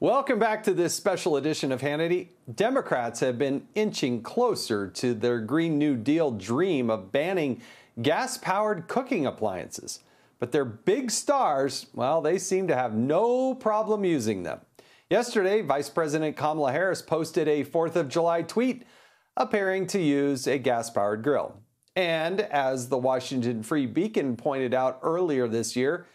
Welcome back to this special edition of Hannity. Democrats have been inching closer to their Green New Deal dream of banning gas-powered cooking appliances. But their big stars, well, they seem to have no problem using them. Yesterday, Vice President Kamala Harris posted a 4th of July tweet appearing to use a gas-powered grill. And as the Washington Free Beacon pointed out earlier this year,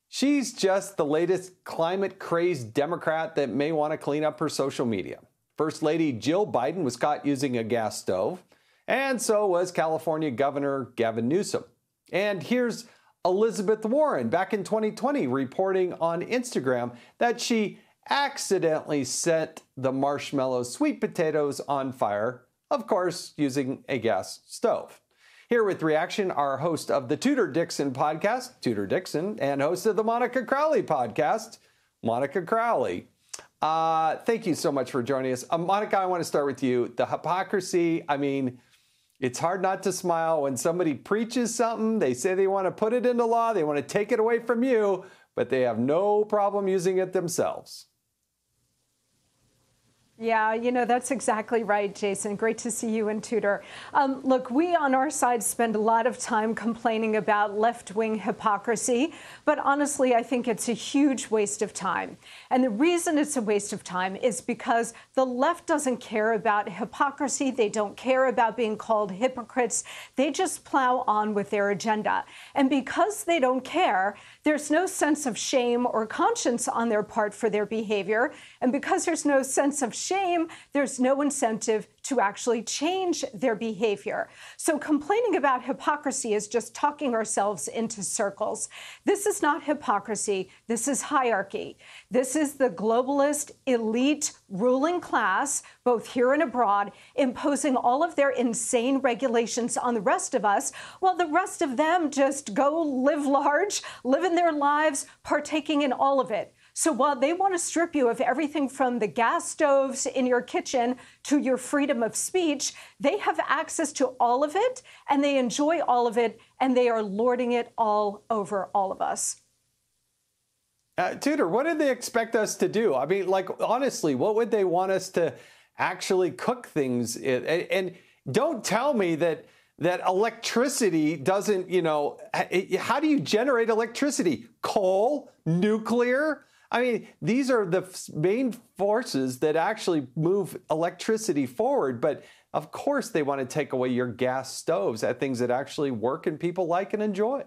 she's just the latest climate-crazed Democrat that may want to clean up her social media. First Lady Jill Biden was caught using a gas stove, and so was California Governor Gavin Newsom. And here's Elizabeth Warren back in 2020 reporting on Instagram that she accidentally set the marshmallow sweet potatoes on fire, of course, using a gas stove. Here with reaction, our host of the Tudor Dixon podcast, Tudor Dixon, and host of the Monica Crowley podcast, Monica Crowley. Thank you so much for joining us. Monica, I want to start with you. The hypocrisy, I mean, it's hard not to smile when somebody preaches something, they say they want to put it into law, they want to take it away from you, but they have no problem using it themselves. Yeah, you know, that's exactly right, Jason. Great to see you and Tudor. Look, we on our side spend a lot of time complaining about left-wing hypocrisy, but honestly, I think it's a huge waste of time. And the reason it's a waste of time is because the left doesn't care about hypocrisy. They don't care about being called hypocrites. They just plow on with their agenda. And because they don't care, there's no sense of shame or conscience on their part for their behavior. And because there's no sense of shame, there's no incentive to actually change their behavior. So complaining about hypocrisy is just talking ourselves into circles. This is not hypocrisy. This is hierarchy. This is the globalist elite ruling class, both here and abroad, imposing all of their insane regulations on the rest of us, while the rest of them just go live large, live in their lives, partaking in all of it. So while they want to strip you of everything from the gas stoves in your kitchen to your freedom of speech, they have access to all of it, and they enjoy all of it, and they are lording it all over all of us. Tudor, what do they expect us to do? I mean, like, honestly, what would they want us to actually cook things in? And don't tell me that electricity doesn't, you know, how do you generate electricity? Coal? Nuclear? I mean, these are the main forces that actually move electricity forward. But of course, they want to take away your gas stoves at things that actually work and people like and enjoy.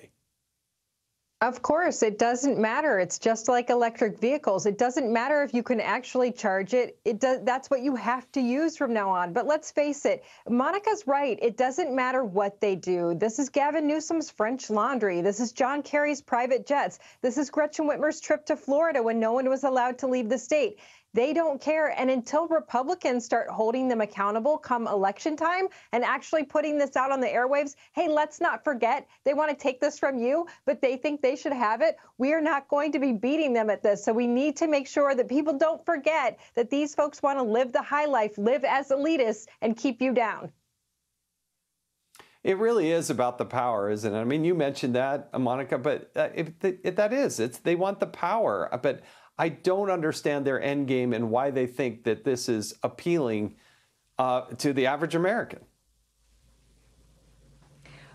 Of course, it doesn't matter. It's just like electric vehicles. It doesn't matter if you can actually charge it. That's what you have to use from now on. But let's face it, Monica's right. It doesn't matter what they do. This is Gavin Newsom's French Laundry. This is John Kerry's private jets. This is Gretchen Whitmer's trip to Florida when no one was allowed to leave the state. They don't care. And until Republicans start holding them accountable come election time and actually putting this out on the airwaves, hey, let's not forget, they want to take this from you, but they think they should have it. We are not going to be beating them at this. So we need to make sure that people don't forget that these folks want to live the high life, live as elitists, and keep you down. It really is about the power, isn't it? I mean, you mentioned that, Monica, but they want the power. But I don't understand their end game and why they think that this is appealing to the average American.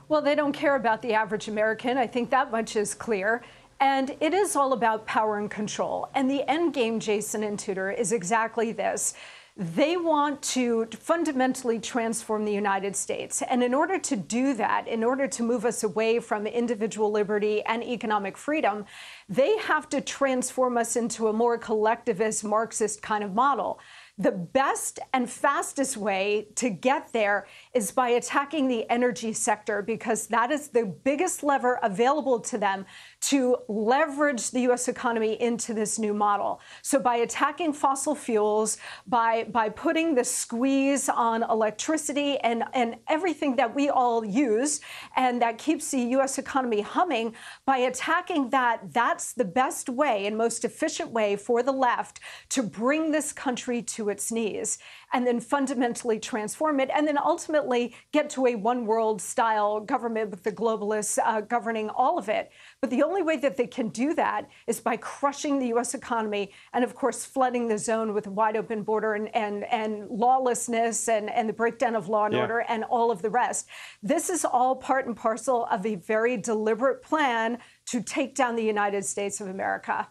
Well, they don't care about the average American. I think that much is clear. And it is all about power and control. And the end game, Jason and Tudor, is exactly this. They want to fundamentally transform the United States. And in order to do that, in order to move us away from individual liberty and economic freedom, they have to transform us into a more collectivist, Marxist kind of model. The best and fastest way to get there is by attacking the energy sector, because that is the biggest lever available to them to leverage the U.S. economy into this new model. So by attacking fossil fuels, by putting the squeeze on electricity and everything that we all use and that keeps the U.S. economy humming, by attacking that, that's the best way and most efficient way for the left to bring this country to its knees and then fundamentally transform it and then ultimately get to a one world style government with the globalists governing all of it. But the only only way that they can do that is by crushing the U.S. economy and, of course, flooding the zone with a wide open border and lawlessness and the breakdown of law and order and all of the rest. This is all part and parcel of a very deliberate plan to take down the United States of America.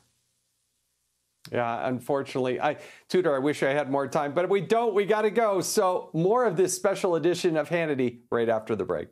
Yeah, unfortunately. Tudor, I wish I had more time, but we don't. We got to go. So more of this special edition of Hannity right after the break.